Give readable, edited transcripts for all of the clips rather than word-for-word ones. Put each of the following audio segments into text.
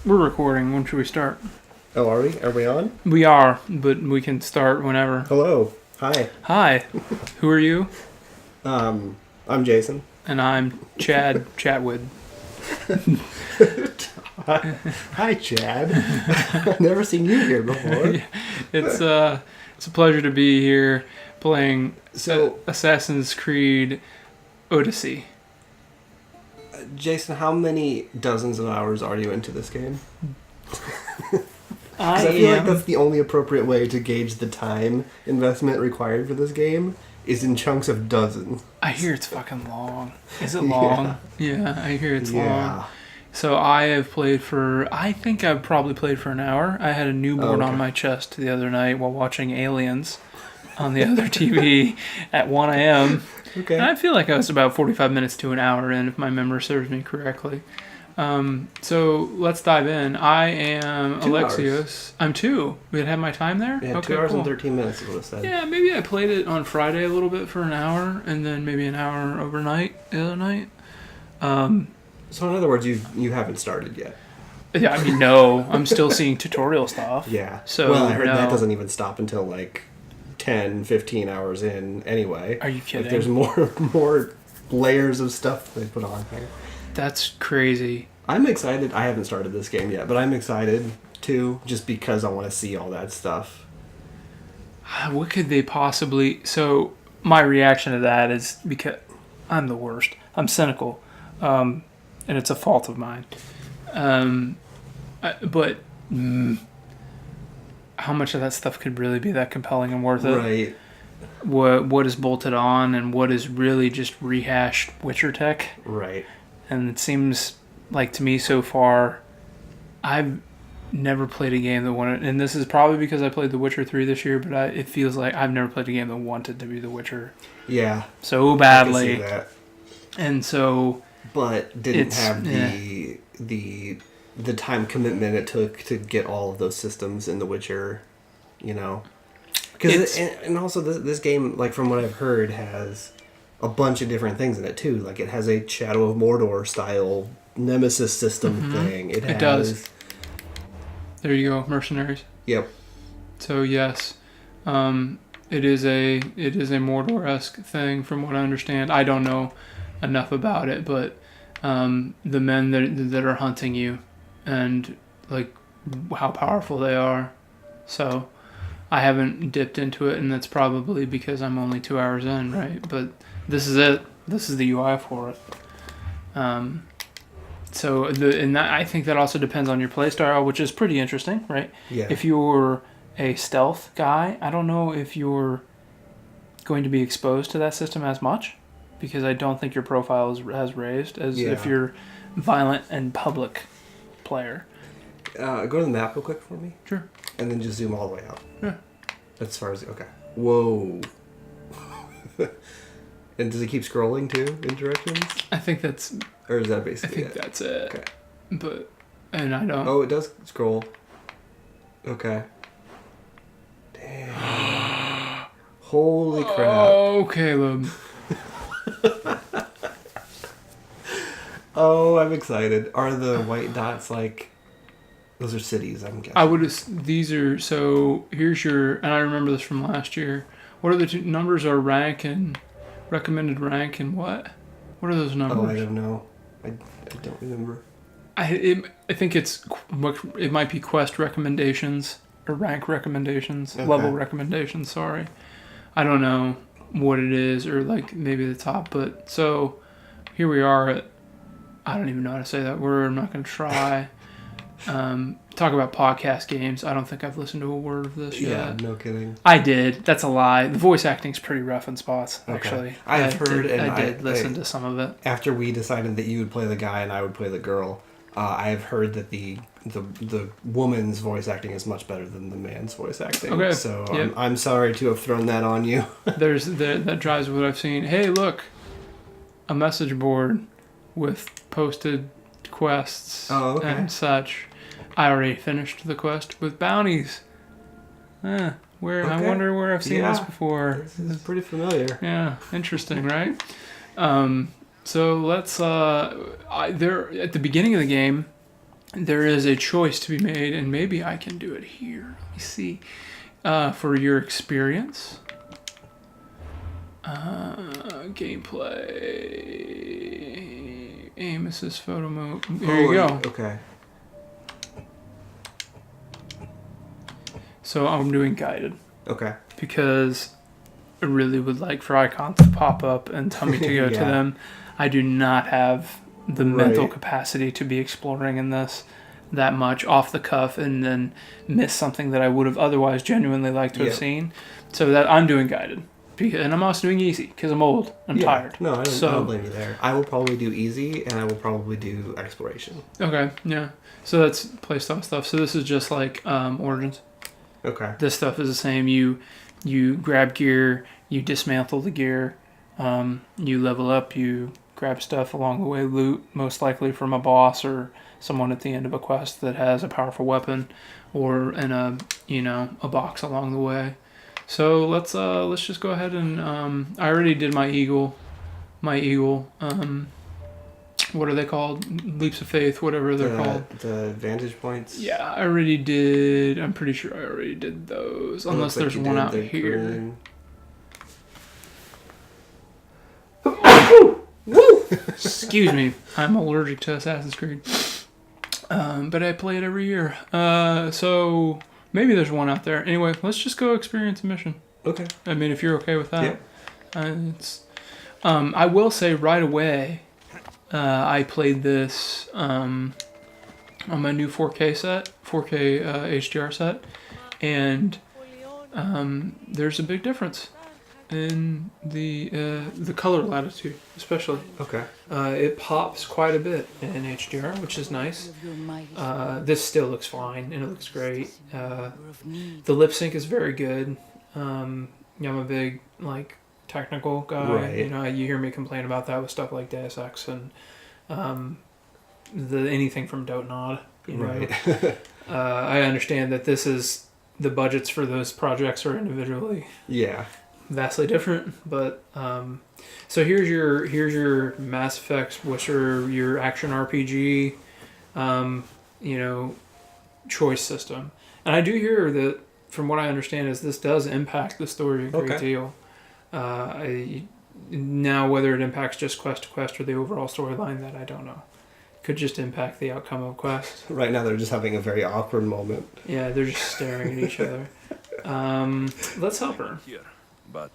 We're recording. When should we start? Oh, are we? Are we on? We are, but we can start whenever. Hello. Hi. Hi. Who are you? I'm Jason. And I'm Chad Chatwood. Hi, Chad. I've never seen you here before. It's a pleasure to be here playing Assassin's Creed Odyssey. Jason, how many dozens of hours are you into this game? I feel like that's the only appropriate way to gauge the time investment required for this game is in chunks of dozens. I hear it's fucking long. Is it long? Yeah, I hear it's long. So I think I've probably played for an hour. I had a newborn on my chest the other night while watching Aliens on the other TV at 1 a.m. Okay. And I feel like I was about 45 minutes to an hour in, if my memory serves me correctly. So let's dive in. I am 2 Alexios. hours. I'm 2. We had my time there? Yeah, okay, 2 hours cool. and 13 minutes is what it said. Yeah, maybe I played it on Friday a little bit for an hour, and then maybe an hour overnight the other night. So in other words, you haven't started yet. Yeah, I mean, no. I'm still seeing tutorial stuff. Yeah. So, well, I heard no. that doesn't even stop until like 10, 15 hours in anyway. Are you kidding? Like, there's more layers of stuff they put on here. That's crazy. I'm excited. I haven't started this game yet, but I'm excited too, just because I want to see all that stuff. What could they possibly... So, my reaction to that is because I'm the worst. I'm cynical. And it's a fault of mine. But how much of that stuff could really be that compelling and worth it? Right. What is bolted on and what is really just rehashed Witcher tech? Right. And it seems like to me so far, I've never played a game that wanted, and this is probably because I played The Witcher 3 this year, but it feels like I've never played a game that wanted to be The Witcher. Yeah. So badly. I can see that. And so... But didn't have the time commitment it took to get all of those systems in The Witcher, you know? Because and also this game, like from what I've heard, has a bunch of different things in it too. Like it has a Shadow of Mordor style Nemesis system thing. It does. There you go, mercenaries. Yep. So yes, it is a Mordor-esque thing from what I understand. I don't know enough about it, but the men that are hunting you and like how powerful they are. So I haven't dipped into it, and that's probably because I'm only 2 hours in, right? But this is it. This is the UI for it. So I think that also depends on your playstyle, which is pretty interesting, right? Yeah. If you're a stealth guy, I don't know if you're going to be exposed to that system as much, because I don't think your profile is as raised as if you're violent and public player. Go to the map real quick for me. Sure. And then just zoom all the way out. Yeah. As far as okay. Whoa. And does it keep scrolling too in directions? I think that's... Or is that basically it? That's it. Okay. But... And I don't... Oh, it does scroll. Okay. Damn. Holy crap. Oh, Caleb. Oh, I'm excited. Are the white dots like... Those are cities, I'm guessing. I would have... These are... So, here's your... And I remember this from last year. What are the two numbers? Are rank and... Recommended rank and what? What are those numbers? Oh, I don't know. I don't remember. I think it might be quest recommendations or rank recommendations, level recommendations, sorry. I don't know what it is, or like maybe the top, but so here we are at, I don't even know how to say that word, I'm not going to try. Talk about podcast games. I don't think I've listened to a word of this yet. Yeah, no kidding. I did. That's a lie. The voice acting's pretty rough in spots, actually. Okay. I did listen to some of it. After we decided that you would play the guy and I would play the girl, I have heard that the woman's voice acting is much better than the man's voice acting. Okay. So I'm sorry to have thrown that on you. That drives what I've seen. Hey, look, a message board with posted quests and such. I already finished the quest with bounties. I wonder where I've seen this before. This is pretty familiar. Yeah, interesting, right? So let's. There at the beginning of the game, there is a choice to be made, and maybe I can do it here. Let me see. For your experience. Gameplay. Aim assist photo mode. There you go. Okay. So I'm doing guided. Okay. Because I really would like for icons to pop up and tell me to go to them. I do not have the mental capacity to be exploring in this that much off the cuff and then miss something that I would have otherwise genuinely liked to have seen. So that I'm doing guided. And I'm also doing easy because I'm old. I'm tired. No, I don't blame you there. I will probably do easy, and I will probably do exploration. Okay, yeah. So that's playstyle stuff. So this is just like Origins. Okay. This stuff is the same. You grab gear, you dismantle the gear, you level up, you grab stuff along the way, loot, most likely from a boss or someone at the end of a quest that has a powerful weapon, or in a box along the way. So let's just go ahead and I already did my eagle. What are they called? Leaps of faith, whatever they're called. The vantage points. Yeah, I already did. I'm pretty sure I already did those. Unless there's one out here. Excuse me. I'm allergic to Assassin's Creed. But I play it every year. So maybe there's one out there. Anyway, let's just go experience a mission. Okay. I mean, if you're okay with that. Yeah. I will say right away, I played this on my new 4K HDR set, and there's a big difference in the color latitude, especially. Okay. It pops quite a bit in HDR, which is nice. This still looks fine, and it looks great. The lip sync is very good. I'm a big technical guy. Right. You hear me complain about that with stuff like Deus Ex and anything from Dontnod. Right. I understand that the budgets for those projects are individually vastly different, but so here's your Mass Effect, which are your action RPG choice system. And I do hear that, from what I understand, is this does impact the story a great deal. Now, whether it impacts just quest to quest or the overall storyline, that I don't know. Could just impact the outcome of quest. Right now, they're just having a very awkward moment. Yeah, they're just staring at each other. Let's help her. But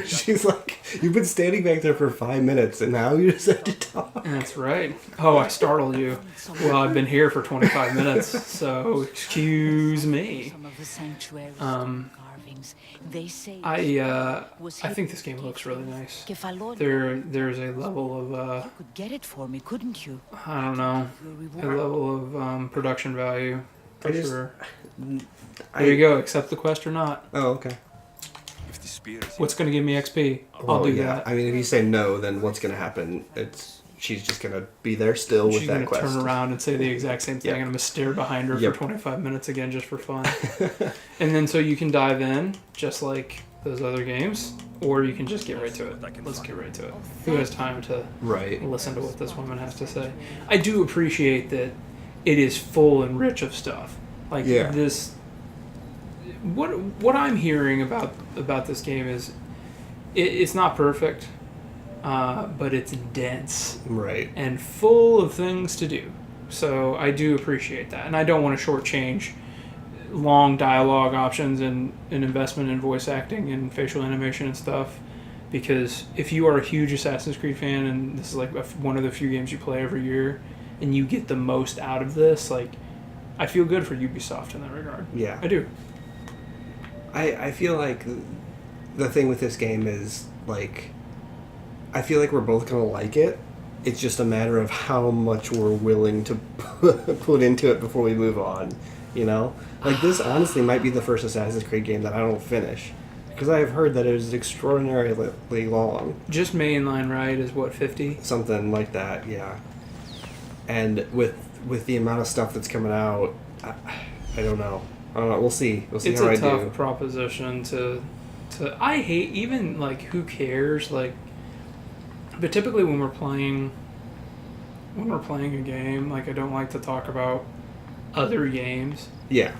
she's like, you've been standing back there for 5 minutes, and now you just have to talk. That's right. Oh, I startled you. Well, I've been here for 25 minutes, so excuse me. I think this game looks really nice. There's a level of you could get it for me, couldn't you? I don't know, a level of production value for sure. There you go. Accept the quest or not. Oh, okay. What's going to give me XP? I'll do that. I mean, if you say no, then what's going to happen? She's just going to be there still with that quest. She's going to turn around and say the exact same thing, and I'm going to stare behind her for 25 minutes again just for fun. And then so you can dive in, just like those other games, or you can just get right to it. Let's get right to it. Who has time to listen to what this woman has to say? I do appreciate that it is full and rich of stuff. This... What I'm hearing about this game is it's not perfect, but it's dense, and full of things to do. So I do appreciate that, and I don't want to shortchange long dialogue options and an investment in voice acting and facial animation and stuff. Because if you are a huge Assassin's Creed fan and this is one of the few games you play every year, and you get the most out of this, I feel good for Ubisoft in that regard. Yeah, I do. I feel like the thing with this game is, I feel like we're both going to like it. It's just a matter of how much we're willing to put into it before we move on, This honestly might be the first Assassin's Creed game that I don't finish. Because I have heard that it is extraordinarily long. Just mainline, right, is what, 50? Something like that, yeah. And with the amount of stuff that's coming out, I don't know. We'll see. We'll see how I do. It's a tough proposition to. I hate even who cares but typically when we're playing when we're playing a game, like, I don't like to talk about other games. Yeah.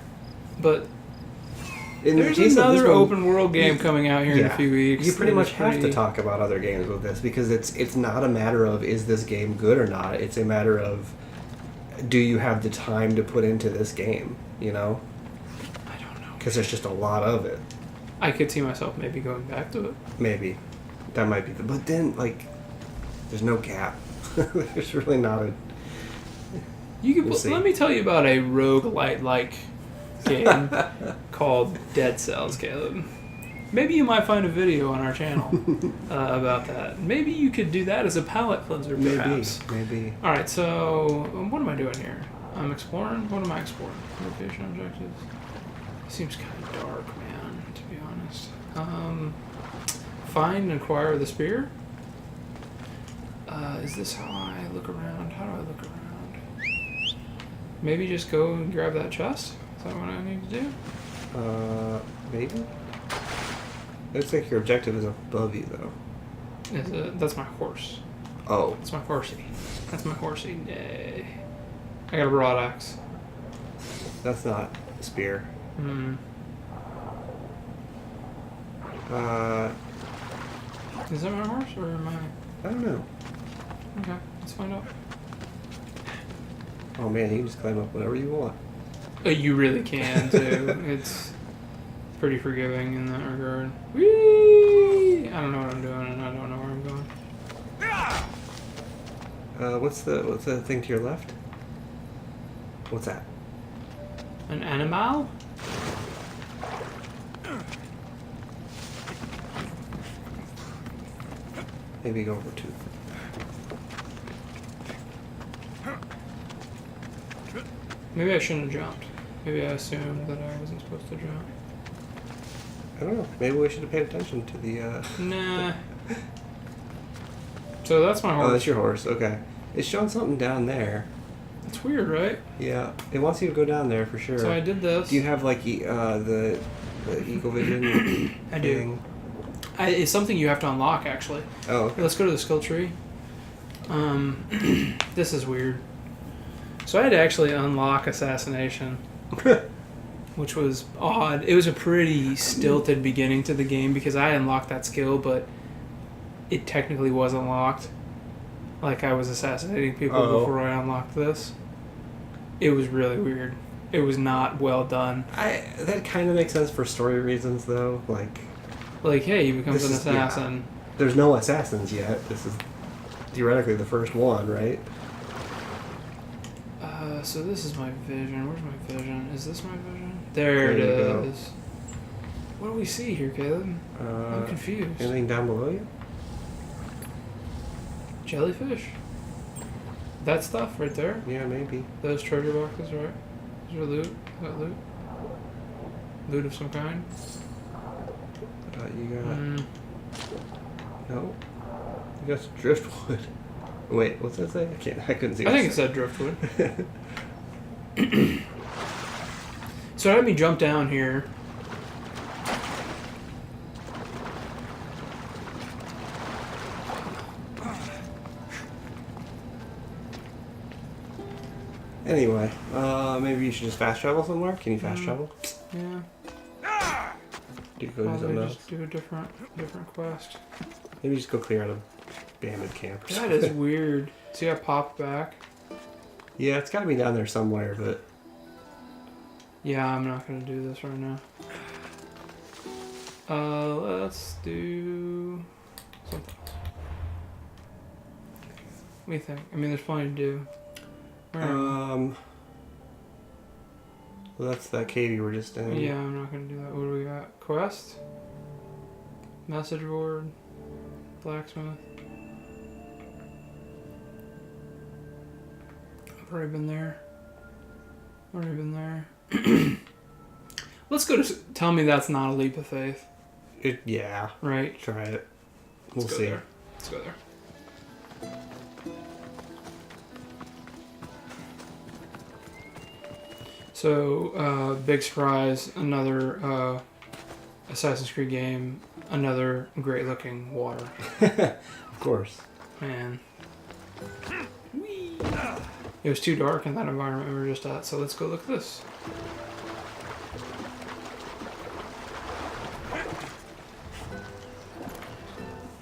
But In there's the case of this another one, open world game coming out here in a few weeks. You pretty that much is have to talk about other games with this because it's not a matter of is this game good or not. It's a matter of do you have the time to put into this game, you know? I don't know. Because there's just a lot of it. I could see myself maybe going back to it. Maybe. That might be the... But then, like, there's no gap. There's really not a... Let me tell you about a roguelite-like game called Dead Cells, Caleb. Maybe you might find a video on our channel about that. Maybe you could do that as a palate cleanser, perhaps. Maybe. Alright, so what am I doing here? I'm exploring? What am I exploring? Location objectives? Seems kind of dark, man, to be honest. Find and acquire the spear? Is this how I look around? How do I look around? Maybe just go and grab that chest? Is that what I need to do? Maybe? Looks like your objective is above you, though. Is it? That's my horse. Oh. That's my horsey. That's my horsey. Yay. I got a broad axe. That's not a spear. Hmm. Is that my horse or am I? I don't know. Okay, let's find out. Oh man, you can just climb up whenever you want. You really can too. It's pretty forgiving in that regard. Whee! I don't know what I'm doing and I don't know where I'm going. What's the thing to your left? What's that? An animal? Maybe go over two. Maybe I shouldn't have jumped. Maybe I assumed that I wasn't supposed to jump. I don't know. Maybe we should have paid attention to the. Nah. So that's my horse. Oh, that's your horse. Okay. It's showing something down there. It's weird, right? Yeah, it wants you to go down there for sure. So I did this. Do you have like the Eagle Vision? I do. It's something you have to unlock, actually. Oh, okay. Let's go to the skill tree. This is weird. So I had to actually unlock assassination, which was odd. It was a pretty stilted beginning to the game because I unlocked that skill, but it technically was unlocked. Like I was assassinating people before I unlocked this. It was really weird. It was not well done. That kind of makes sense for story reasons, though. Like hey, he becomes an assassin. Yeah. There's no assassins yet. This is theoretically the first one, right? So this is my vision. Where's my vision? Is this my vision? There it is. What do we see here, Caleb? I'm confused. Anything down below you? Jellyfish. That stuff right there? Yeah, maybe. Those treasure boxes, right? Is there loot? Is that loot? Loot of some kind? You got... No. You got some driftwood. Wait, what's that say? I couldn't see. I think it said driftwood. So it had me jump down here. Anyway, maybe you should just fast travel somewhere. Can you fast travel? Yeah. Do you go do something else? Just do a different quest. Maybe just go clear out a bandit camp. That is weird. See, I popped back. Yeah, it's got to be down there somewhere, but... Yeah, I'm not going to do this right now. Let's do something else. What do you think? I mean, there's plenty to do. Well, that's that cave you were just in. Yeah, I'm not going to do that. What do we got? Quest? Message board? Blacksmith? I've already been there. Let's go to... Tell me that's not a leap of faith. Yeah. Right? Try it. Let's go see. There. Let's go there. So, big surprise, another Assassin's Creed game, another great looking water. Of course. Man. Whee! It was too dark in that environment we were just at, so let's go look at this.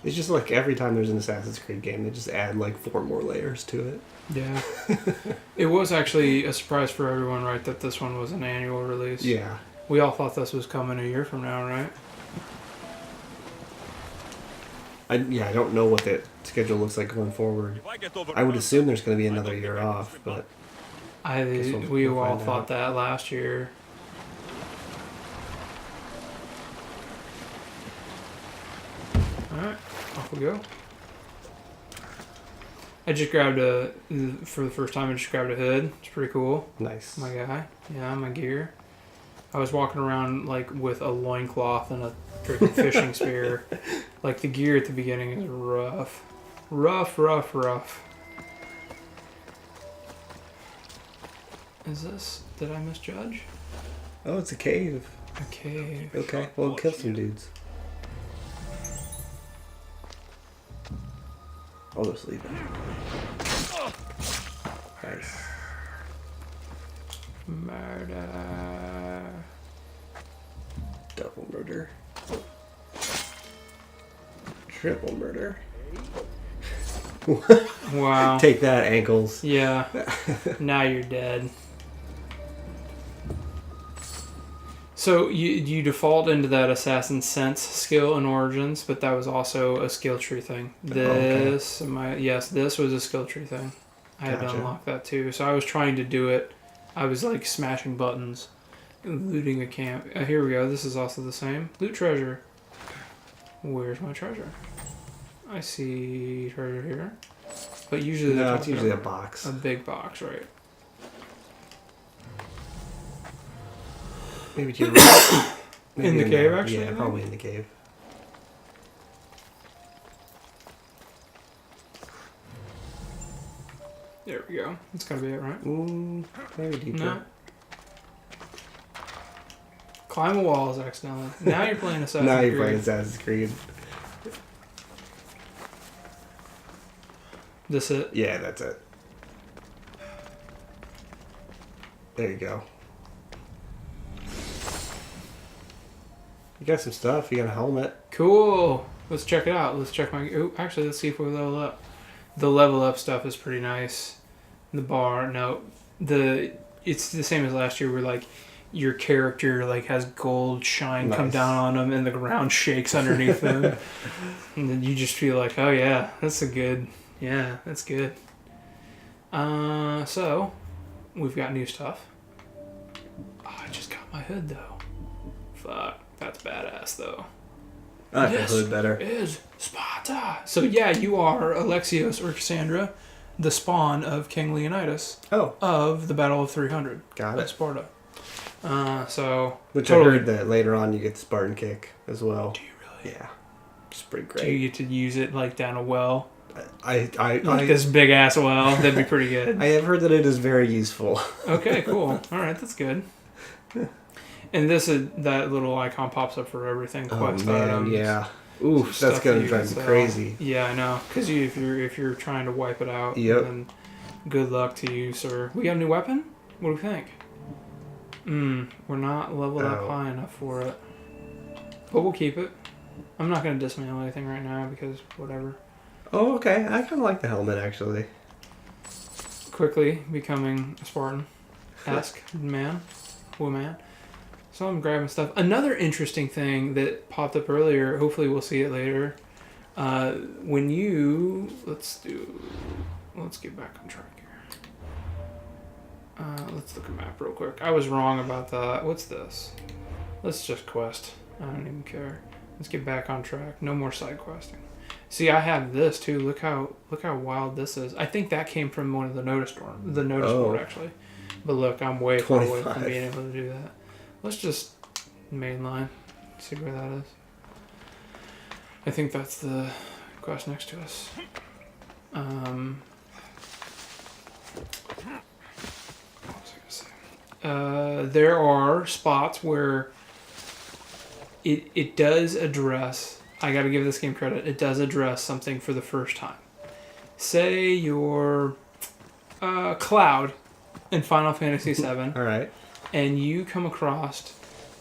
It's just like every time there's an Assassin's Creed game, they just add like 4 more layers to it. Yeah. It was actually a surprise for everyone, right, that this one was an annual release. Yeah. We all thought this was coming a year from now, right? I don't know what that schedule looks like going forward. I would assume there's going to be another year off, but we all thought that last year. Alright, off we go. I just grabbed for the first time, I just grabbed a hood. It's pretty cool. Nice. My guy. Yeah, my gear. I was walking around like with a loincloth and a freaking fishing spear. Like the gear at the beginning is rough. Rough. Is this? Did I misjudge? Oh, it's a cave. A cave. Okay, well, kill some dudes. I'll just leave it. Nice. Murder. Double murder. Triple murder. Wow. Take that, ankles. Yeah. Now you're dead. So you default into that Assassin Sense skill in Origins, but that was also a skill tree thing. This was a skill tree thing. I had to unlock that too. So I was trying to do it. I was like smashing buttons, looting a camp. Here we go. This is also the same. Loot treasure. Where's my treasure? I see treasure here. But usually it's usually a box. A big box, right? Maybe to your right. In the cave, actually? Yeah, probably in the cave. There we go. That's gotta be it, right? Maybe deeper. No. Climb a wall is accidentally. Now you're playing Assassin's Creed. Now you're playing Assassin's Creed. This it? Yeah, that's it. There you go. You got some stuff. You got a helmet. Cool. Let's check it out. Let's check my... Oh, actually, let's see if we level up. The level up stuff is pretty nice. The bar, no. It's the same as last year where, like, your character, like, has gold shine come down on them and the ground shakes underneath them. And then you just feel like, oh, yeah, that's good. So, we've got new stuff. Oh, I just got my hood, though. Fuck. That's badass, though. I like the hood better. Is Sparta. So, yeah, you are Alexios or Cassandra, the spawn of King Leonidas of the Battle of 300. Got it. Sparta. Which I heard that later on you get the Spartan kick as well. Do you really? Yeah. It's pretty great. Do you get to use it, like, down a well? Like this big-ass well? That'd be pretty good. I have heard that it is very useful. Okay, cool. All right, that's good. And that little icon pops up for everything. Quest items. Yeah. Oof, that's gonna drive me crazy. Yeah, I know. Because if you're trying to wipe it out, then good luck to you, sir. We got a new weapon. What do we think? We're not leveled up high enough for it, but we'll keep it. I'm not gonna dismantle anything right now because whatever. Oh, okay. I kind of like the helmet actually. Quickly becoming a Spartan-esque woman. So I'm grabbing stuff. Another interesting thing that popped up earlier, hopefully we'll see it later, when you... Let's get back on track here. Let's look at map real quick. I was wrong about that. What's this? Let's just quest. I don't even care. Let's get back on track. No more side questing. See, I have this too. Look how wild this is. I think that came from one of the notice board actually. But look, I'm way far away from being able to do that. Let's just mainline, see where that is. I think that's the quest next to us. What was I gonna say? There are spots where it does address. I got to give this game credit. It does address something for the first time. Say you're Cloud in Final Fantasy VII, All right. and you come across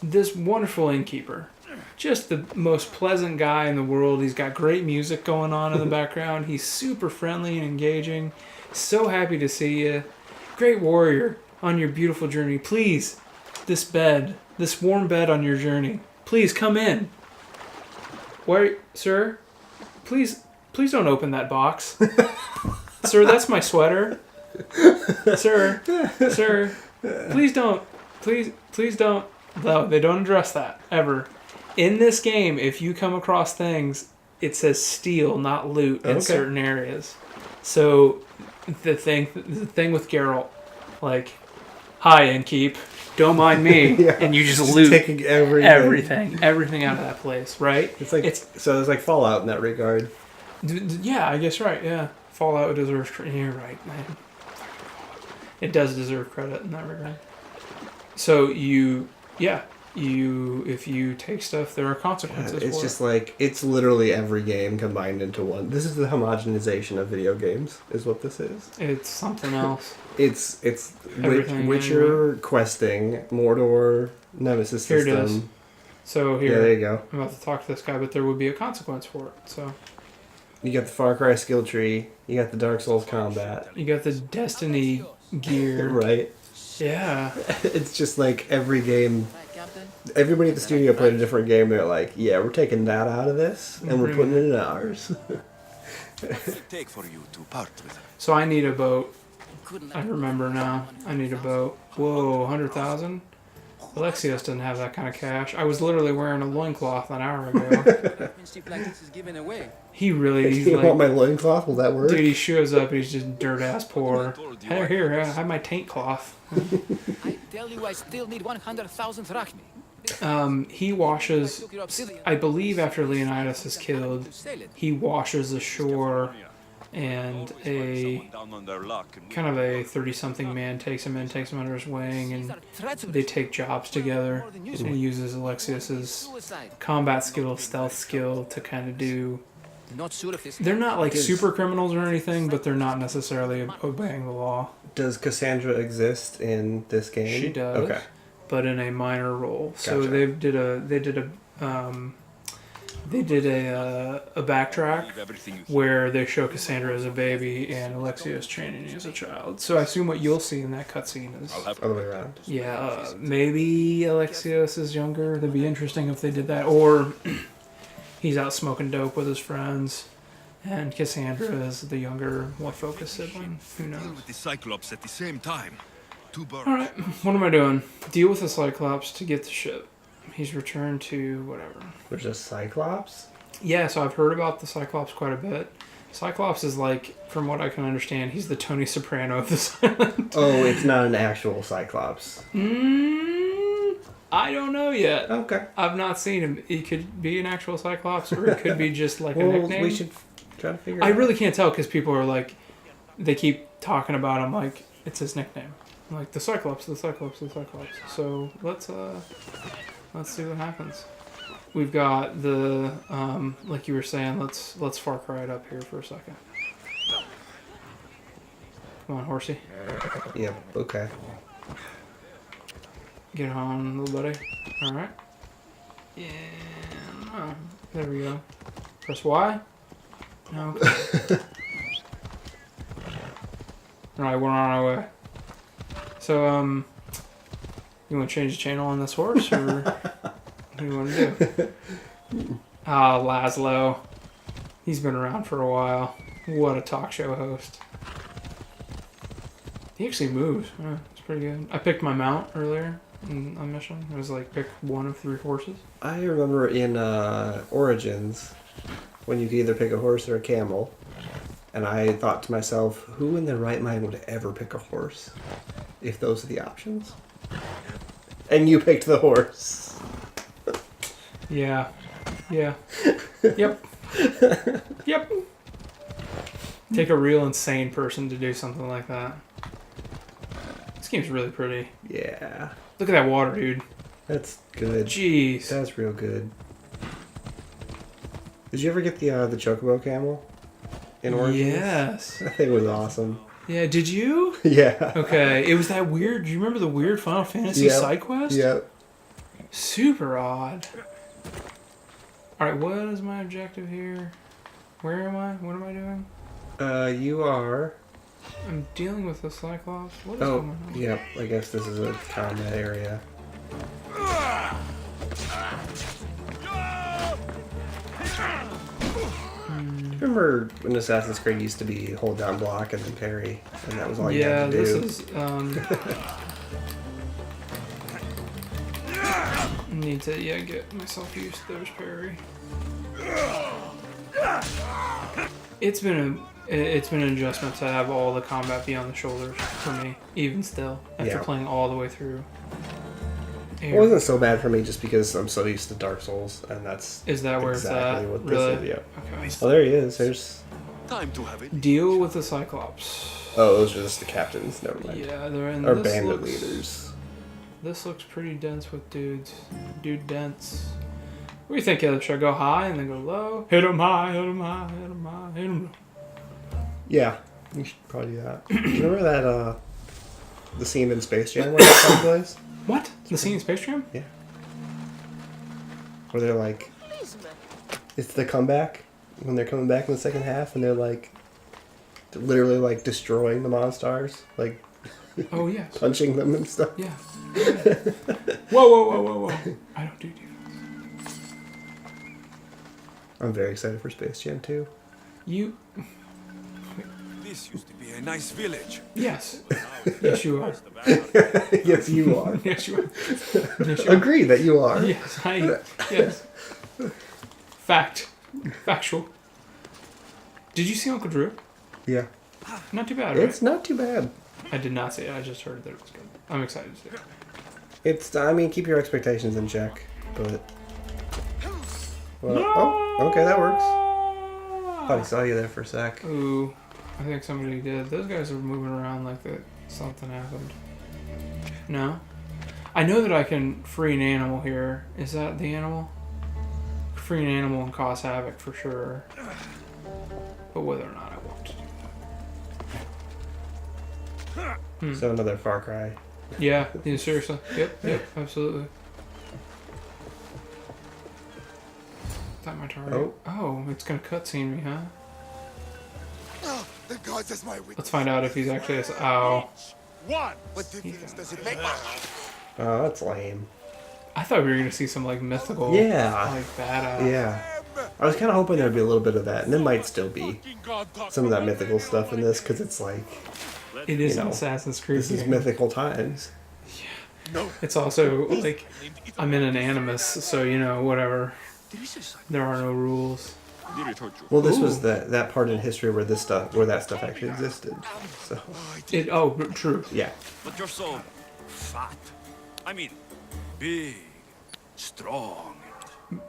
this wonderful innkeeper. Just the most pleasant guy in the world. He's got great music going on in the background. He's super friendly and engaging. So happy to see you. Great warrior on your beautiful journey. Please, this warm bed on your journey. Please come in. Where, sir? Please don't open that box. Sir, that's my sweater. Sir, please don't. Please don't. No, they don't address that ever. In this game, if you come across things, it says steal, not loot in certain areas. So the thing with Geralt, like, hi innkeep, don't mind me, Yeah, and you just just loot taking everything out of that place, right? It's like so. It's like Fallout in that regard. Yeah, I guess right. Yeah, Fallout deserves. You're right, man. It does deserve credit in that regard. So if you take stuff, there are consequences. It's for just it. like it's literally every game combined into one. This is the homogenization of video games, is what this is. It's something else. It's Everything, Witcher questing, Mordor, Nemesis Here system. it is. So here, Yeah, there you go. I'm about to talk to this guy, but there would be a consequence for it. So You got the Far Cry skill tree. You got the Dark Souls combat. you got the Destiny gear, Right. Yeah. It's just like every game. Everybody at the studio played a different game. They're like, yeah, we're taking that out of this and we're putting it in ours. Take for you to part with. So I need a boat. I remember now. I need a boat. Whoa, 100,000? Alexios doesn't have that kind of cash. I was literally wearing a loincloth an hour ago. He really, he's You like, want my loincloth? Will that work? dude, he shows up and he's just dirt ass poor. Here, I have my taint cloth. I tell you, I still need 100,000 drachmi. He washes, I believe after Leonidas is killed, he washes ashore, and a kind of a 30-something man takes him under his wing, and they take jobs together, and he uses Alexios's combat skill, stealth skill to kind of do... They're not like super criminals or anything, but they're not necessarily obeying the law. Does Cassandra exist in this game? She does. Okay. But in a minor role. So Gotcha. they did a backtrack where they show Cassandra as a baby and Alexios training as a child. So I assume what you'll see in that cutscene is Other way around. maybe Alexios is younger. That'd be interesting if they did that, or he's out smoking dope with his friends. And Cassandra is the younger, more focused sibling. Who knows? With the Cyclops at the same time. Two birds. Alright, what am I doing? Deal with the Cyclops to get the ship. He's returned to whatever. There's a Cyclops? Yeah, so I've heard about the Cyclops quite a bit. Cyclops is like, from what I can understand, he's the Tony Soprano of this island. Oh, it's not an actual Cyclops. I don't know yet. Okay. I've not seen him. He could be an actual Cyclops, or it could be just like a nickname. We should try to figure it I out. really can't tell because people are like, they keep talking about him like it's his nickname. I'm like, the Cyclops. So let's see what happens. We've got the like you were saying. Let's Far Cry it up here for a second. Come on, horsey. Yeah, okay. Get on, little buddy. All right. Yeah. Oh, there we go. Press Y. No. Okay. All right, we're on our way. So, you want to change the channel on this horse, or what do you want to do? Ah, Laszlo. He's been around for a while. What a talk show host. He actually moves. Yeah, it's pretty good. I picked my mount earlier on mission. It was like pick one of 3 horses. I remember in Origins, when you could either pick a horse or a camel, and I thought to myself, who in their right mind would ever pick a horse if those are the options? And you picked the horse. Yeah. Yep. Yep. Take a real insane person to do something like that. This game's really pretty. Yeah. Look at that water, dude. That's good. Jeez. That's real good. Did you ever get the Chocobo camel in Origins? Yes. That thing was awesome. Yeah, did you? Yeah. Okay, it was that weird. Do you remember the weird Final Fantasy Yep. side quest? Yep. Super odd. Alright, what is my objective here? Where am I? What am I doing? You are. I'm dealing with the Cyclops. What is Oh, going on? yep. I guess this is a combat area. Remember when Assassin's Creed used to be hold down block and then parry, and that was all you had to do? This is need to get myself used to those parry. It's been an adjustment to have all the combat be on the shoulders for me, even still after playing all the way through. It wasn't so bad for me just because I'm so used to Dark Souls, and that's is that where exactly it's at? what Really? this is. Yeah. Okay. Oh, there he is. There's. Time to have it. Deal with the Cyclops. Oh, those are just the captains. Never mind. Yeah, they're in. Or this bandit looks, leaders. This looks pretty dense with dudes. Dude dense. What do you think, Caleb? Should I go high and then go low? Hit him high, hit him high, hit him high, hit him low. Yeah, you should probably do that. Do you remember that the scene in Space Jam where that takes place? What? The scene in Space Jam? Yeah. Where they're like, it's the comeback when they're coming back in the second half, and they're like, literally like destroying the Monstars, like Oh yes. punching them and stuff. Yeah. Whoa! I don't do defense. I'm very excited for Space Jam 2. You? This used to be a nice village. Yes. Yes, you are. Yes, you are. Yes, you are. Yes, you are. Agree that you are. Yes, yes. Factual. Did you see Uncle Drew? Yeah. Not too bad, right? It's not too bad. I did not see it. I just heard that it was good. I'm excited to see it. It's, I mean, keep your expectations in check, but... Well, oh, okay, that works. Thought he saw you there for a sec. Ooh, I think somebody did. Those guys are moving around like that something happened. No? I know that I can free an animal here. Is that the animal? Free an animal and cause havoc for sure. But whether or not I want to do that. So another Far Cry. Yeah, seriously. Yep, absolutely. Is that my target? Oh, it's gonna cutscene me, huh? Oh, the gods as my witness. Let's find out if he's actually a... Ow. What difference does it make? Oh, that's lame. I thought we were gonna see some, like, mythical... Yeah. Like, badass. Yeah. I was kind of hoping there'd be a little bit of that, and there might still be some of that mythical stuff in this, because it's like, It is you an know, Assassin's Creed this is game. mythical times. It's also, like, I'm in an animus, so, you know, whatever. There are no rules. Well, this was Ooh. that part in history where that stuff actually existed. So, True. yeah. But you're so fat. I mean, big, strong.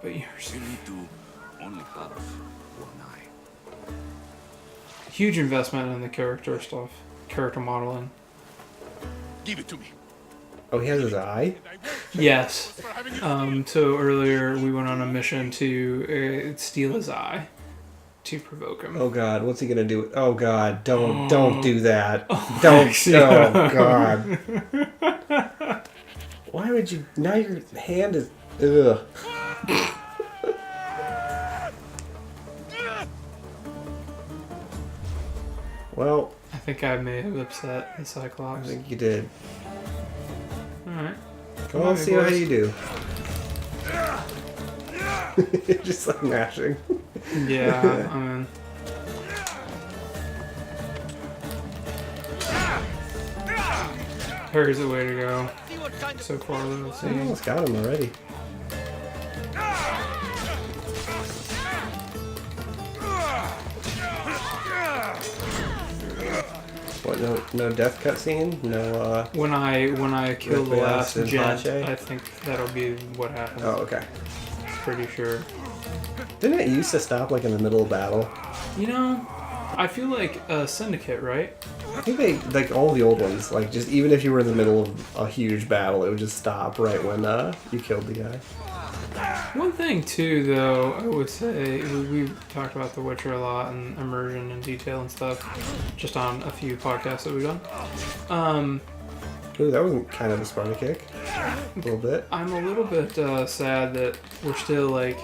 But you're You need to only have one eye. huge investment in the character stuff. Character modeling. Give it to me. Oh, he has his eye? Yes. So earlier we went on a mission to steal his eye to provoke him. Oh god, what's he gonna do? Oh god, don't do that. Oh, Don't. yeah. Oh god. Why would you? Now your hand is. Ugh. Well, I think I may have upset the I Cyclops. think you did. Alright. Well, let's see how you do. Just like mashing. Yeah, I mean... Parry's the way to go. So far, let's see. I almost got him already. What? No death cutscene? No. When I kill the Rip last ass and gent, Pache? I think that'll be what happens. Oh, okay. Pretty sure. Didn't it used to stop like in the middle of battle? You know, I feel like Syndicate, right? I think they like all the old ones. Like just even if you were in the middle of a huge battle, it would just stop right when you killed the guy. One thing too, though, I would say we've talked about The Witcher a lot and immersion and detail and stuff, just on a few podcasts that we've done. Ooh, that wasn't kind of a Sparta kick. A little bit. I'm a little bit sad that we're still like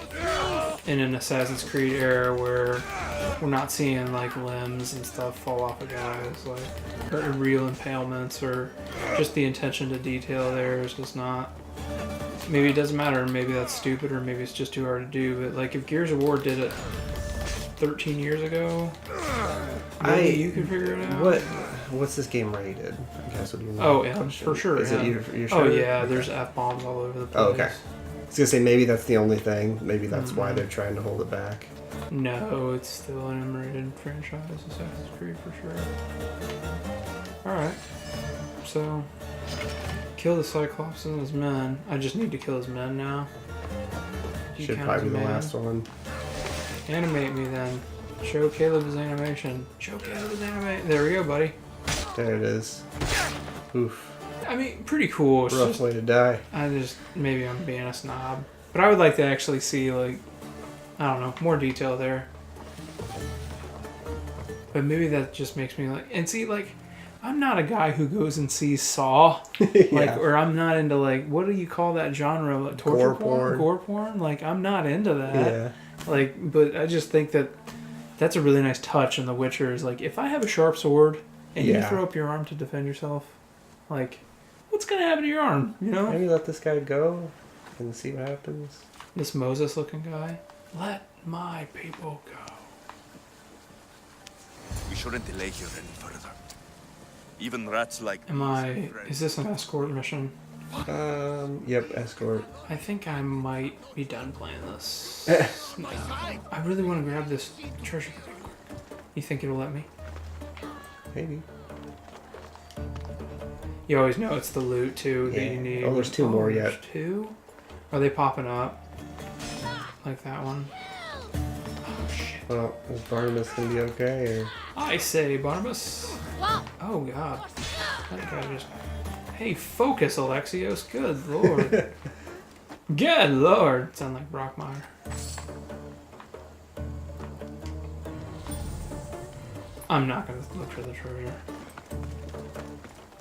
in an Assassin's Creed era where we're not seeing like limbs and stuff fall off of guys, like or real impalements, or just the attention to detail there is just not. Maybe it doesn't matter. Maybe that's stupid, or maybe it's just too hard to do. But like, if Gears of War did it 13 years ago, maybe you could figure it out. What's this game rated? I guess what do you know? Oh, yeah, for sure. Is yeah. it? You're Oh sure? yeah, Okay. there's F-bombs all over the place. Oh, okay. I was gonna say maybe that's the only thing. Maybe that's why they're trying to hold it back. No, it's still an M-rated franchise, Assassin's Creed for sure. Alright. So, kill the Cyclops and his men. I just need to kill his men now. Do you Should count probably as be the man? last one. Animate me then. Show Caleb his animation. Show Caleb his animation. There we go, buddy. There it is. Oof. I mean, pretty cool. It's Rough just, way to die. maybe I'm being a snob. But I would like to actually see, like, I don't know, more detail there. But maybe that just makes me like, and see, like, I'm not a guy who goes and sees Saw, like, Yeah. or I'm not into like, what do you call that genre? Like torture Gore porn. gore porn. Like, I'm not into that. Yeah. Like, but I just think that that's a really nice touch in The Witcher. Is like, if I have a sharp sword and you Yeah. throw up your arm to defend yourself, like, what's gonna happen to your arm? You know? Maybe let this guy go and see what happens. This Moses-looking guy. Let my people go. We shouldn't delay here any further. Even rats like Is this an escort mission? Yep, escort. I think I might be done playing this. No. I really want to grab this treasure. You think it'll let me? Maybe. You always know it's the loot too that Yeah. you need. Oh, there's two more there's yet. Two? Are they popping up? Like that one? Oh shit. Well, is Barnabas gonna be okay? Or... I say, Barnabas. Oh god. That guy just. Hey, focus, Alexios. Good lord. Good lord. Sound like Brockmeyer. I'm not gonna look for the treasure.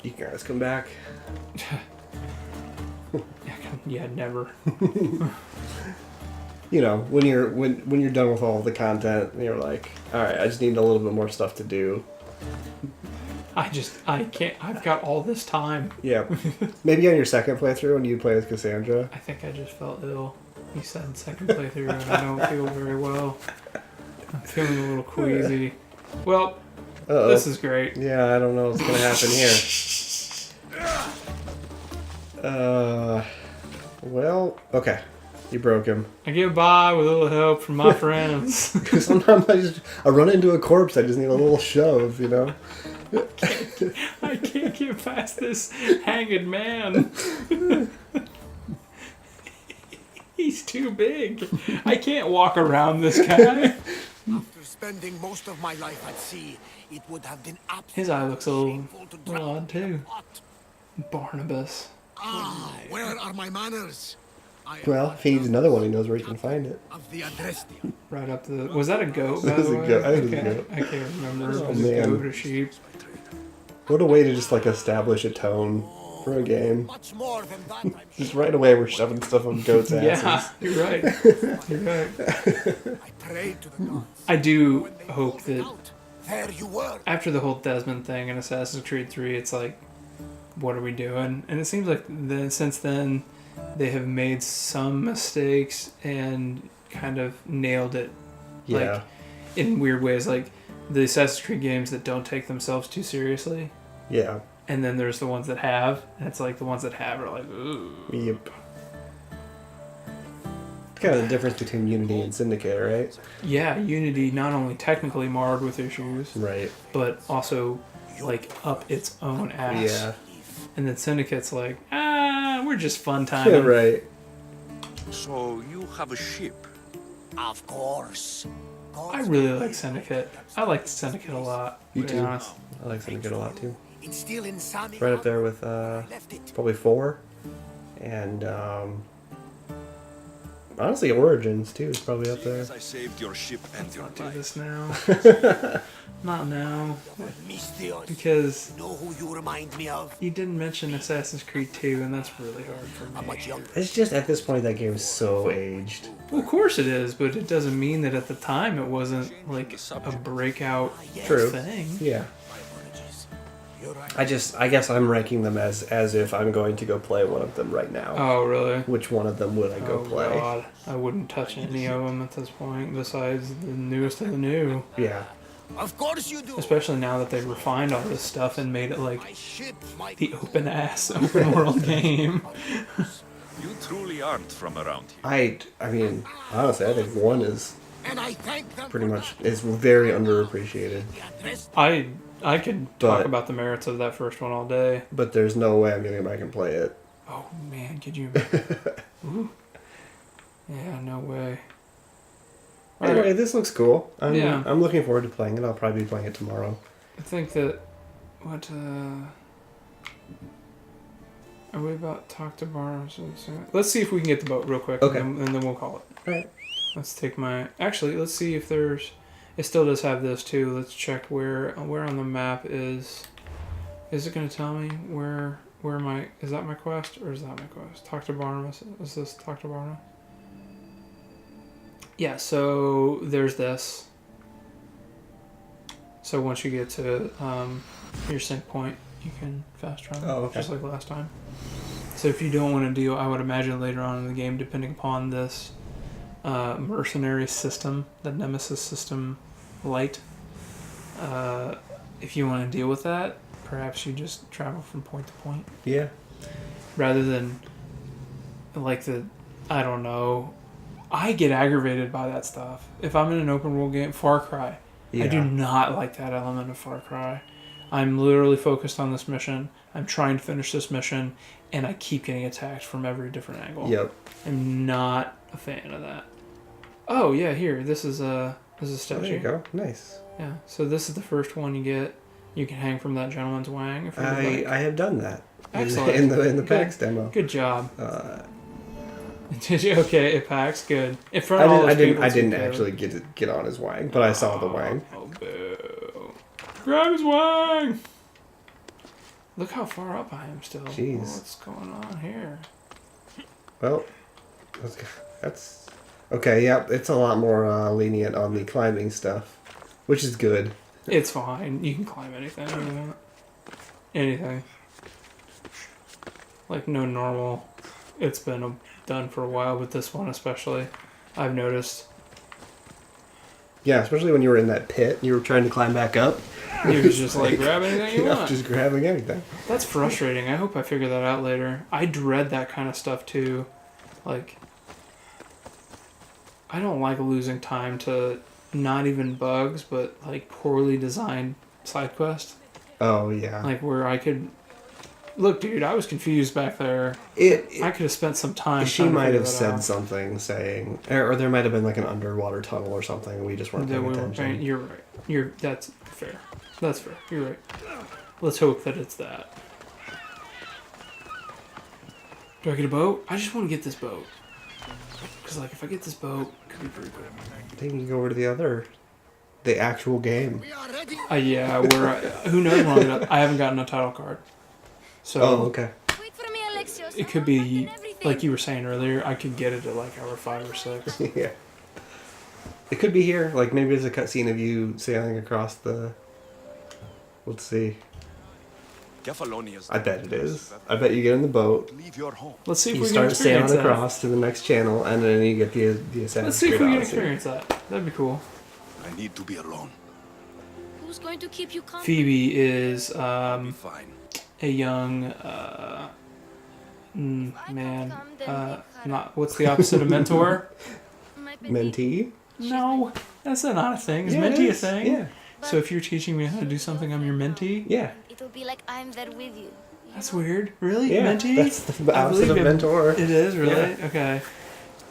You guys come back. Yeah, never. You know, when you're done with all the content, and you're like, all right, I just need a little bit more stuff to do. I can't. I've got all this time. Yeah. Maybe on your second playthrough when you play as Cassandra. I think I just felt ill. You said second playthrough, and I don't feel very well. I'm feeling a little queasy. Well, Uh-oh. this is great. Yeah, I don't know what's gonna happen here. Well, okay. You broke him. I get by with a little help from my friends. Sometimes I run into a corpse. I just need a little shove, you know. I can't get past this hanged man. He's too big. I can't walk around this guy. After spending most of my life at sea, it would have been absolutely His eye looks a little shameful to drown odd in a too. pot. Barnabas. Where are my manners? I am Well, if he needs another one, he knows where he can find it. of the Adrestia. Right up the. Was that a goat? By That was the a way? goat. I think it was a Okay. goat. I can't remember. If it was man. a goat or sheep. What a way to just like establish a tone for a game. Much more than that, I'm Just sure. right away we're shoving stuff on goats' asses. Yeah, you're right. You're right. I prayed to the gods. I do When they hope called me that out, there you were. after the whole Desmond thing in Assassin's Creed 3, it's like, what are we doing? And it seems like since then, they have made some mistakes and kind of nailed it. Yeah. Like, in weird ways, like the Assassin's Creed games that don't take themselves too seriously. Yeah. And then there's the ones that have. And it's like the ones that have are like, ooh. Yep. Kind of the difference between Unity and Syndicate, right? Yeah, Unity not only technically marred with issues, Right. but also like up its own ass. Yeah. And then Syndicate's like, we're just fun Yeah, timing. right. So you have a ship. Of course. I really like Syndicate. I like Syndicate a lot. You to be too. honest. I like Syndicate a lot too. It's still in Sami. Right up there with Left it. probably 4 and Honestly, Origins too is probably up there. As I saved your ship and your Do life. this now. Not now. Mystios. Because You know who you remind me of? you didn't mention Assassin's Creed 2, and that's really hard for I'm me. much younger. It's just at this point that game is so aged. Well, of course it is, but it doesn't mean that at the time it wasn't like a breakout True. thing. Yeah. My apologies. You're right. I guess I'm ranking them as if I'm going to go play one of them right now. Oh, really? Which one of them would I go Oh, play? God. I wouldn't touch any of them at this point, besides the newest of the new. Yeah. Of course you do. Especially now that they've refined all this stuff and made it like My ship might the open-ass open-world game. You truly aren't from around here. I mean, honestly, I think one is and I thank them pretty for much is very underappreciated. that. The address I could talk But- about the merits of that first one all day. But there's no way I'm gonna go back and play it. Oh, man, could you... Ooh. Yeah, no way. All Anyway, right. this looks cool. Yeah. I'm looking forward to playing it. I'll probably be playing it tomorrow. I think that... What, Are we about to talk to Barnes? Let's see if we can get the boat real quick. Okay. And then we'll call it. Alright. Let's take my... Actually, let's see if there's... It still does have this, too. Let's check where on the map is... Is it going to tell me where my... Is that my quest? Or is that my quest? Talk to Barnabas. Is this Talk to Barnabas? Yeah, so there's this. So once you get to your sync point, you can fast travel. Oh, okay. Just like last time. So if you don't want to deal, I would imagine later on in the game, depending upon this mercenary system, the Nemesis system light, if you want to deal with that, perhaps you just travel from point to point. Yeah. Rather than like I don't know, I get aggravated by that stuff. If I'm in an open world game, Far Cry, Yeah. I do not like that element of Far Cry. I'm literally focused on this mission. I'm trying to finish this mission, and I keep getting attacked from every different angle. Yep. I'm not a fan of that. Oh yeah, here. This is a statue. There you go. Nice. Yeah. So this is the first one you get. You can hang from that gentleman's wang. If you'd like. I have done that. Excellent. In the Good. PAX demo. Good job. Uh, Did you? Okay, it packs good. In front of all those people, I it's didn't good. actually get on his wang, but I saw the wang. Oh, boo. Grab his wang! Look how far up I am still. Jeez. What's going on here? Well, that's okay. Yeah, it's a lot more lenient on the climbing stuff, which is good. It's fine. You can climb anything you want. Anything. Like no normal. It's been done for a while, but this one especially, I've noticed. Yeah, especially when you were in that pit, you were trying to climb back up. You can just like grab anything you Yeah, want. just grabbing anything. That's frustrating. I hope I figure that out later. I dread that kind of stuff too. Like, I don't like losing time to not even bugs, but like poorly designed side quests. Oh yeah. Like where I could look, dude. I was confused back there. I could have spent some time. She trying to might figure have that said out. something saying, or there might have been like an underwater tunnel or something. And we just weren't That paying we were attention. paying. You're right. That's fair. That's fair. You're right. Let's hope that it's that. Do I get a boat? I just want to get this boat. Because, like, if I get this boat, it could be pretty cool. Then you can go over to the actual game. We are ready. Yeah, who knows when I'll get up. I haven't gotten a title card. So, Oh, okay. Wait for me, Alexios. it could be, like you were saying earlier, I could get it at, like, hour 5 or 6. Yeah. It could be here. Like maybe there's a cutscene of you sailing across the. Let's see. Kefalonia's I bet it is. I bet you get in the boat. leave your home. Let's see if You we can start experience sailing that. across to the next channel, and then you get the Assassin's Let's see if Creed we can Odyssey. experience that. That'd be cool. I need to be alone. Who's going to keep you company? Phoebe is I'll be fine. a young not what's the opposite of mentor? My petite. Mentee? No, that's not a thing. Is Yeah, it mentee a is. thing? Yeah. So if you're teaching me how to do something, I'm your mentee. Yeah. It'll be like I'm there with you. That's weird. Really, Yeah. mentee? That's the I opposite believe of it. mentor. It is really Yeah. okay.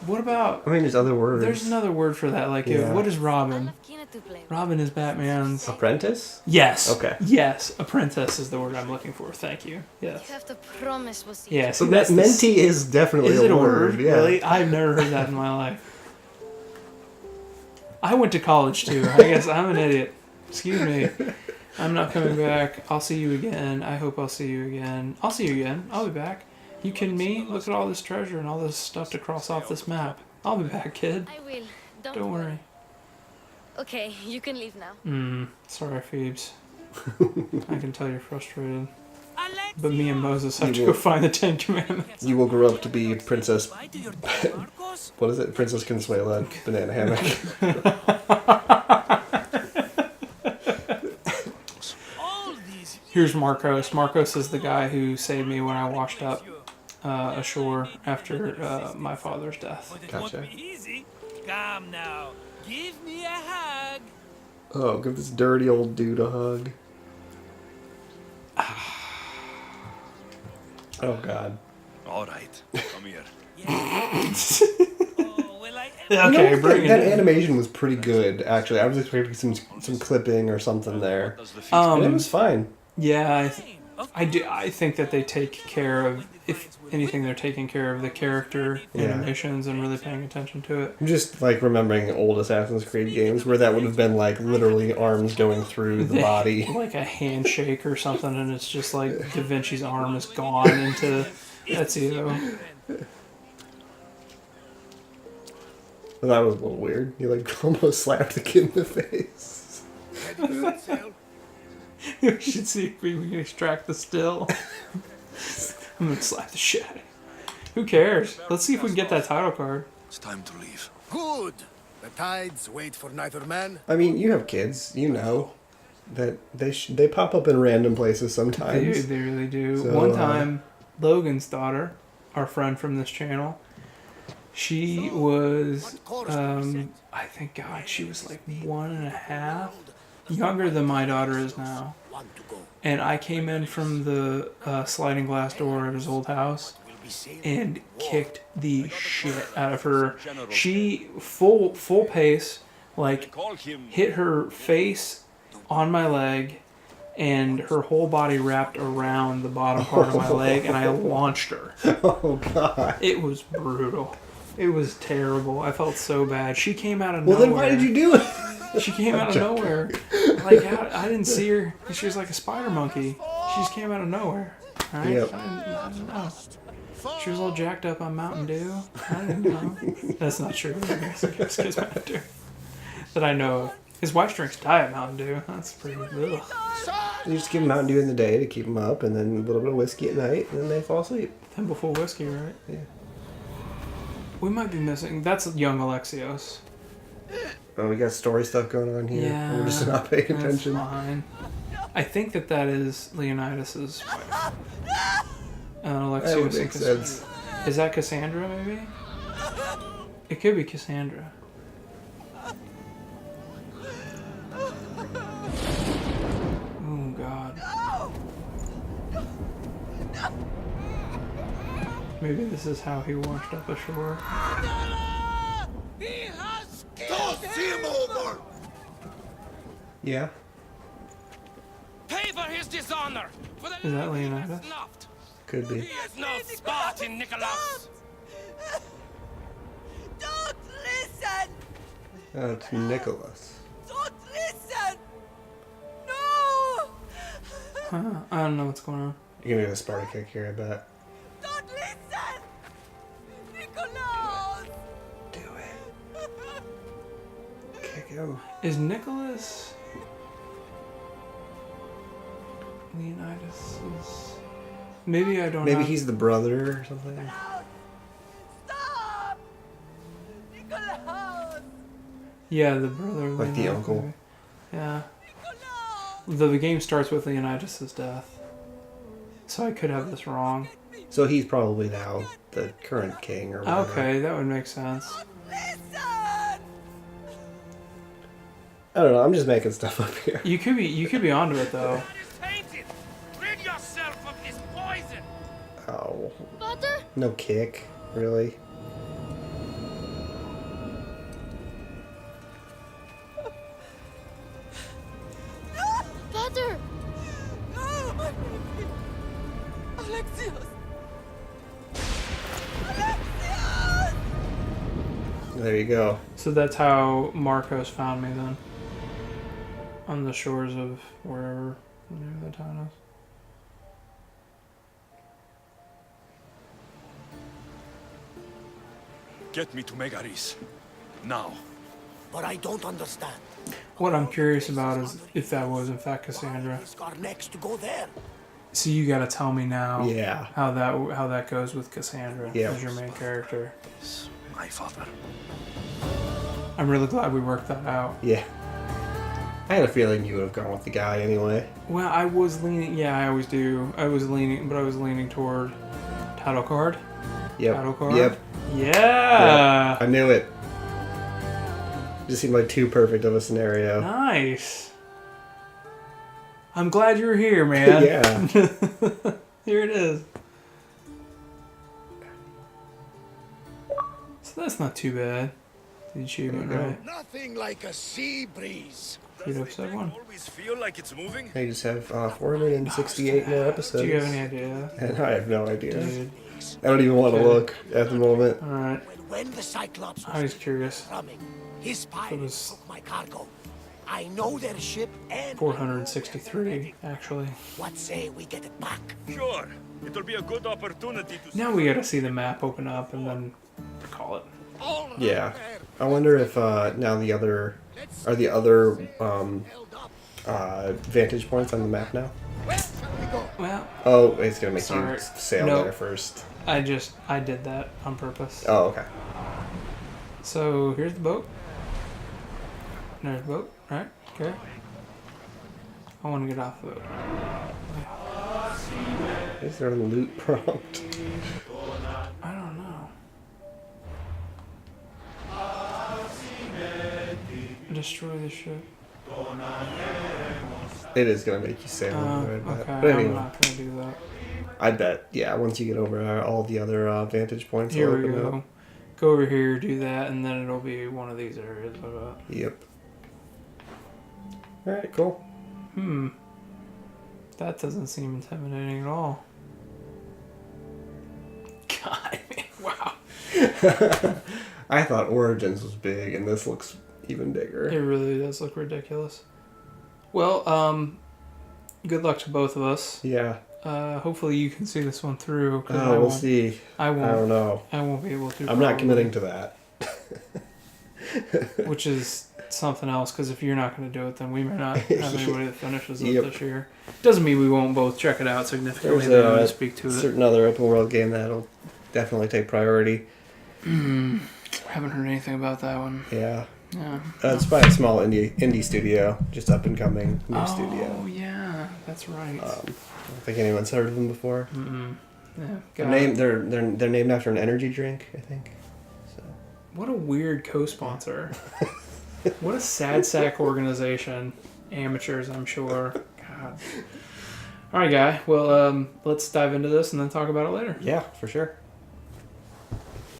What about? I mean, there's other words. There's another word for that. Like, Yeah. what is I Robin? love Kina to play with. Robin is Batman's. Apprentice? Yes. Okay. Yes. Apprentice is the word I'm looking for. Thank you. Yes. You have to promise we'll see. Yeah. So See, that's the mentee is definitely Is it a word. word? Yeah. Really? I've never heard that in my life. I went to college too. I guess I'm an idiot. Excuse me. I'm not coming back. I'll see you again. I hope I'll see you again. I'll see you again. I'll be back. You kidding me? Look at all this treasure and all this stuff to cross off this map. I'll be back, kid. I will. Don't worry. Okay, you can leave now. Sorry, Phoebes. I can tell you're frustrated. But me and Moses have to go find the Ten Commandments. You will grow up to be Princess... what is it? Princess Consuela Banana Hammock. Here's Marcos. Marcos is the guy who saved me when I washed up ashore after my father's death. Gotcha. Come now, give me a hug. Oh, give this dirty old dude a hug. Oh, God. All right, come here. Okay, bring it that in. animation was pretty good, actually. I was expecting some clipping or something there. And it was fine. Yeah, I think that they take care of, if anything, they're taking care of the character animations and really paying attention to it. I'm just like remembering old Assassin's Creed games where that would have been like literally arms going through the body. Like a handshake or something, and it's just like Da Vinci's arm is gone into Ezio. Well, that was a little weird. You like almost slapped the kid in the face. We should see if we can extract the still. I'm gonna slap the shit out of it. Who cares? Let's see if we can get that title card. It's time to leave. Good. The tides wait for neither man. I mean, you have kids. You know that they pop up in random places sometimes. They really do. So, One time, Logan's daughter, our friend from this channel, she was, I think, God, she was like 1.5, younger than my daughter is now. And I came in from the sliding glass door of his old house and kicked the shit out of her. She, full pace, like, hit her face on my leg, and her whole body wrapped around the bottom part of my leg, and I launched her. Oh, God. It was brutal. It was terrible. I felt so bad. She came out of nowhere. Well, then why did you do it? She came out of nowhere. Like, I didn't see her. She was like a spider monkey. She just came out of nowhere. Right? Yep. I didn't know. She was all jacked up on Mountain Dew. I didn't know. That's not true. I guess it's Mountain Dew. That I know of. His wife drinks Diet Mountain Dew. That's pretty ugh. You just give them Mountain Dew in the day to keep them up, and then a little bit of whiskey at night, and then they fall asleep. Temple full whiskey, right? Yeah. We might be missing. That's young Alexios. Oh, we got story stuff going on here. Yeah. We're just not paying That's attention. fine. I think that is Leonidas's wife. Alexios. That would make and sense. Is that Cassandra, maybe? It could be Cassandra. Oh, God. Maybe this is how he washed up ashore. Don't see him over! Yeah. Pay for his dishonor. For the Is that love he has Leonidas? snuffed. Could be. He is no Spartan, Nicholas. Don't listen! Oh, it's Nicholas. Don't listen! No! Huh, I don't know what's going on. You're gonna get a Sparta kick here, I bet. Don't listen! Nicholas! Do it. Kick him. Is Nicholas Leonidas? Maybe I don't know. Maybe he's the brother or something. Stop! Nicholas! Yeah, the brother. Like the Leonidas, uncle. maybe. Yeah. Nicholas! The game starts with Leonidas' death. So I could have this wrong. So he's probably now the current king or whatever. Okay, that would make sense. Listen! I don't know. I'm just making stuff up here. You could be onto it though. It is tainted. Rid yourself of this poison. Oh, Father? no kick, really. Alexios! There you go. So that's how Marcos found me then. On the shores of wherever the name of the town is. Get me to Megaris. Now. But I don't understand. What I'm curious about is if that was in fact Cassandra. Why is Garnex to go there? So you gotta tell me now Yeah. how that goes with Cassandra Yeah. as your main character. My father. I'm really glad we worked that out. Yeah. I had a feeling you would have gone with the guy anyway. Well, I was leaning. Yeah, I always do. I was leaning toward title card. Yep. Title card. Yep. Yeah. I knew it. Just seemed like too perfect of a scenario. Nice. I'm glad you're here, man. Yeah. Here it is. So that's not too bad. The achievement, right? Nothing like a sea breeze. You'd have said one. Always feel like it's moving. I just have 468 more episodes. Do you have any idea? And I have no idea. Dude. I don't even want to Okay. look at the moment. Alright. When the Cyclops I was curious. coming, his It pirates was took my cargo. I know their ship and 463, actually. what say we get it back? Sure. It'll be a good opportunity to Now we gotta see the map open up and then call it. Yeah. I wonder if now the other vantage points on the map now. Where shall we go? Well, Oh, it's gonna make Sorry. you sail Nope. there first. I did that on purpose. Oh, okay. So here's the boat. There's the boat, right? Okay. I want to get off the boat. Is there a loot prompt? I don't know. Destroy the ship. It is gonna make you sail. I bet. Okay, But I'm anyway, not gonna do that. I bet. Yeah, once you get over all the other vantage points, Here it'll we open go. up. Go over here, do that, and then it'll be one of these areas. Yep. All right. Cool. That doesn't seem intimidating at all. God, wow. I thought Origins was big, and this looks even bigger. It really does look ridiculous. Well, good luck to both of us. Yeah. Hopefully you can see this one through. 'Cause Oh, we'll see. I I won't. don't know. I won't be able to. I'm not probably, committing to that. Which is something else, because if you're not going to do it, then we may not have anybody that finishes it Yep. this year. Doesn't mean we won't both check it out significantly There's though, a and speak to it. certain other open world game that'll definitely take priority. Haven't heard anything about that one. Yeah. Yeah. It's by a small indie studio, just up and coming new studio. Oh yeah, that's right. I don't think anyone's heard of them before. Yeah. They're got named, it. they're named after an energy drink, I think. So. What a weird co-sponsor. What a sad sack organization. Amateurs, I'm sure. God. All right, guy. Well, let's dive into this and then talk about it later. Yeah, for sure.